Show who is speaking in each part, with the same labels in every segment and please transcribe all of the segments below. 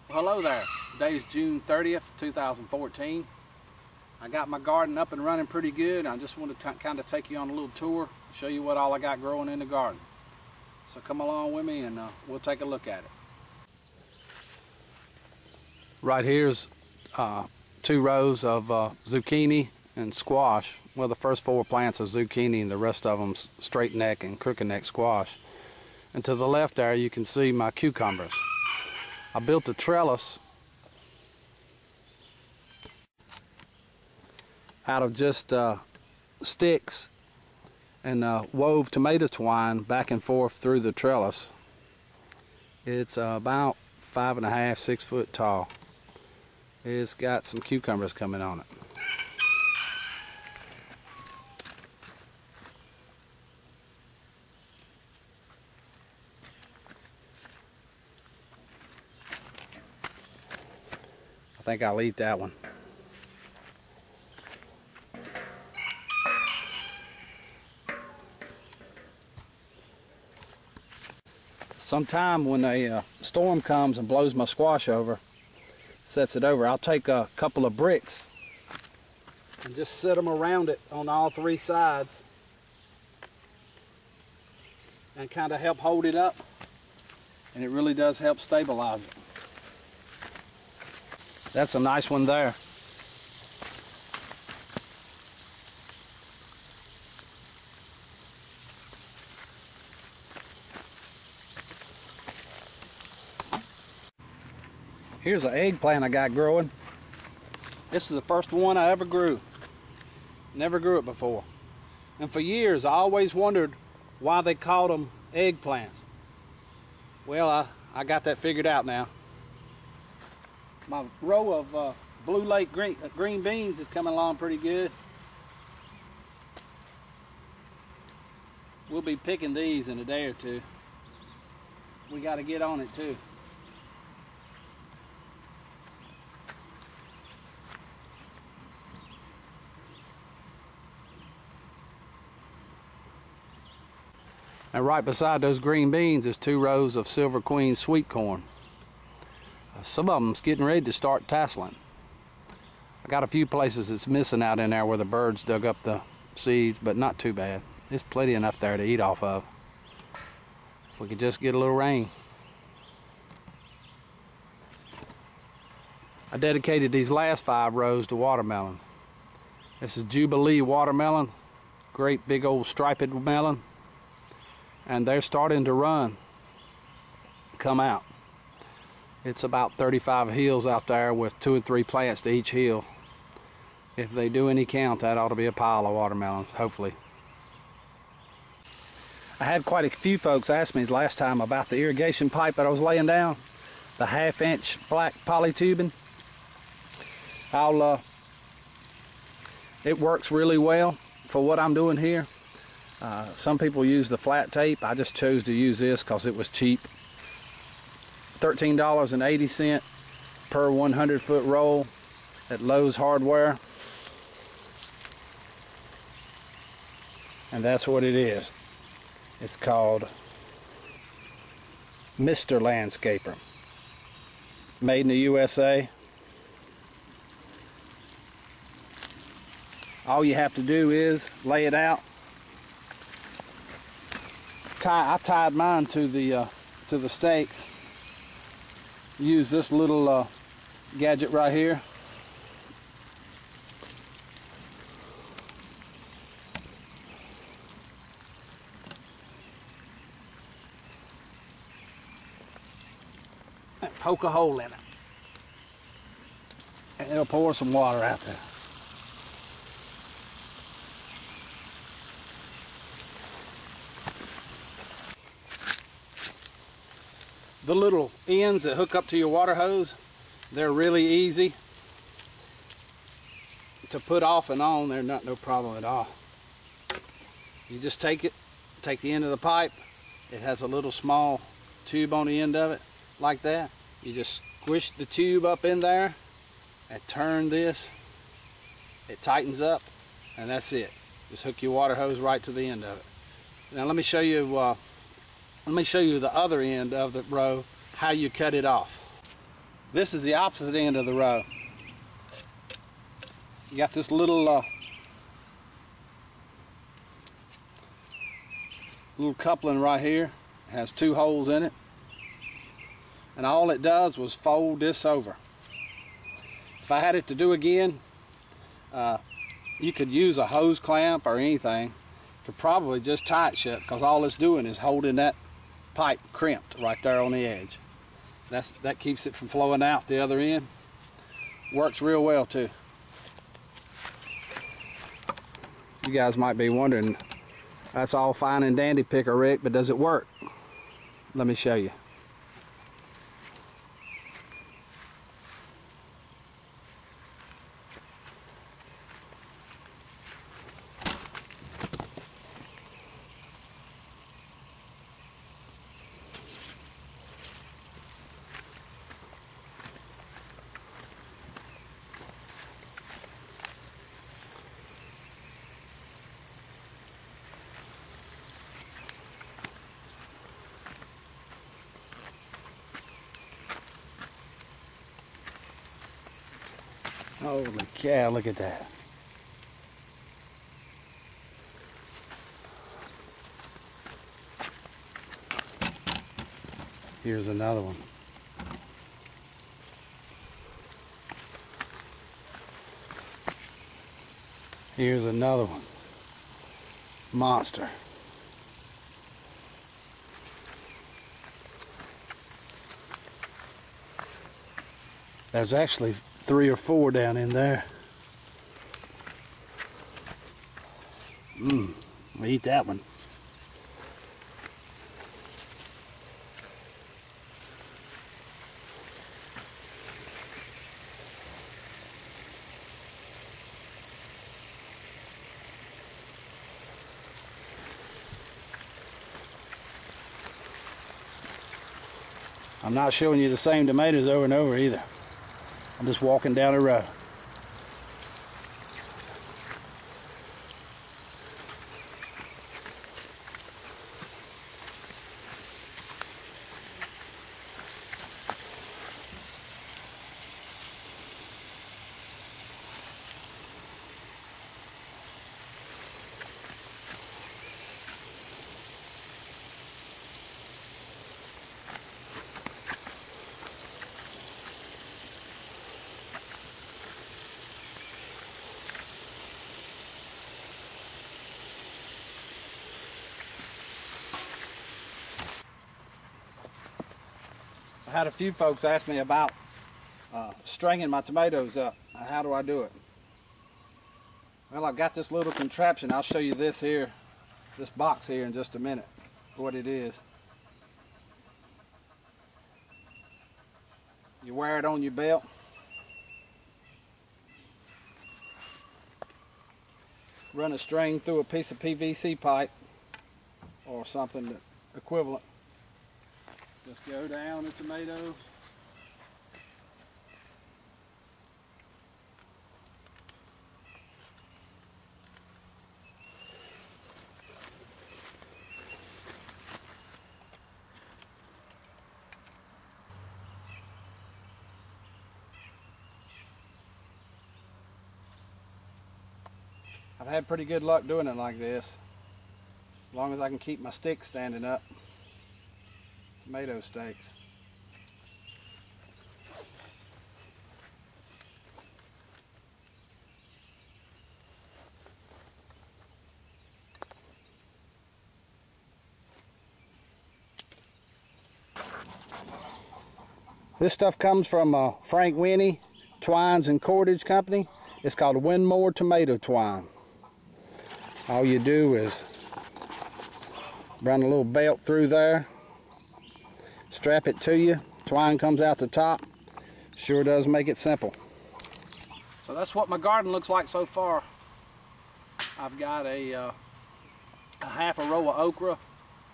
Speaker 1: Well, hello there. Today is June 30th, 2014. I got my garden up and running pretty good. I just want to kind of take you on a little tour, show you what all I got growing in the garden. So come along with me and we'll take a look at it. Right here's 2 rows of zucchini and squash. Well, the first 4 plants are zucchini and the rest of them straight neck and crooked neck squash. And to the left there you can see my cucumbers. I built a trellis out of just sticks and wove tomato twine back and forth through the trellis. It's about 5.5 to 6 foot tall. It's got some cucumbers coming on it. I think I'll eat that one. Sometime when a storm comes and blows my squash over, sets it over, I'll take a couple of bricks and just set them around it on all 3 sides and kind of help hold it up, and it really does help stabilize it. That's a nice one there. Here's an eggplant I got growing. This is the first one I ever grew. Never grew it before. And for years I always wondered why they called them eggplants. Well, I got that figured out now. My row of Blue Lake green beans is coming along pretty good. We'll be picking these in a day or two. We got to get on it too. And right beside those green beans is 2 rows of Silver Queen sweet corn. Some of them's getting ready to start tasseling. I got a few places that's missing out in there where the birds dug up the seeds, but not too bad. There's plenty enough there to eat off of. If we could just get a little rain. I dedicated these last 5 rows to watermelons. This is Jubilee watermelon, great big old striped melon, and they're starting to run, come out. It's about 35 hills out there with 2 or 3 plants to each hill. If they do any count, that ought to be a pile of watermelons, hopefully. I had quite a few folks ask me last time about the irrigation pipe that I was laying down, the 1/2-inch black poly tubing. It works really well for what I'm doing here. Some people use the flat tape. I just chose to use this because it was cheap. $13.80 per 100-foot roll at Lowe's Hardware. And that's what it is. It's called Mr. Landscaper. Made in the USA. All you have to do is lay it out. I tied mine to the stakes. Use this little gadget right here. And poke a hole in it. And it'll pour some water out there. The little ends that hook up to your water hose, they're really easy to put off and on. They're no problem at all. You just take the end of the pipe. It has a little small tube on the end of it, like that. You just squish the tube up in there and turn this. It tightens up, and that's it. Just hook your water hose right to the end of it. Now let me show you the other end of the row, how you cut it off. This is the opposite end of the row. You got this little coupling right here. It has 2 holes in it. And all it does was fold this over. If I had it to do again, you could use a hose clamp or anything. Could probably just tie it shut, because all it's doing is holding that pipe crimped right there on the edge. That keeps it from flowing out the other end. Works real well too. You guys might be wondering, that's all fine and dandy, Picker Rick, but does it work? Let me show you. Holy cow, look at that. Here's another one. Here's another one. Monster. There's actually 3 or 4 down in there. I'll eat that one. I'm not showing you the same tomatoes over and over either. I'm just walking down a row. I had a few folks ask me about stringing my tomatoes up. How do I do it? Well, I've got this little contraption. I'll show you this here, this box here in just a minute, what it is. You wear it on your belt. Run a string through a piece of PVC pipe or something equivalent. Just go down the tomatoes. I've had pretty good luck doing it like this, as long as I can keep my stick standing up. Tomato stakes. This stuff comes from Frank Winnie Twines and Cordage Company. It's called Winmore Tomato Twine. All you do is run a little belt through there, strap it to you, twine comes out the top. Sure does make it simple. So that's what my garden looks like so far. I've got a half a row of okra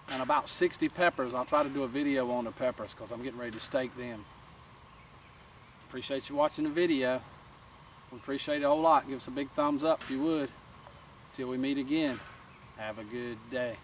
Speaker 1: and about 60 peppers. I'll try to do a video on the peppers because I'm getting ready to stake them. Appreciate you watching the video. We appreciate it a whole lot. Give us a big thumbs up if you would. Till we meet again, have a good day.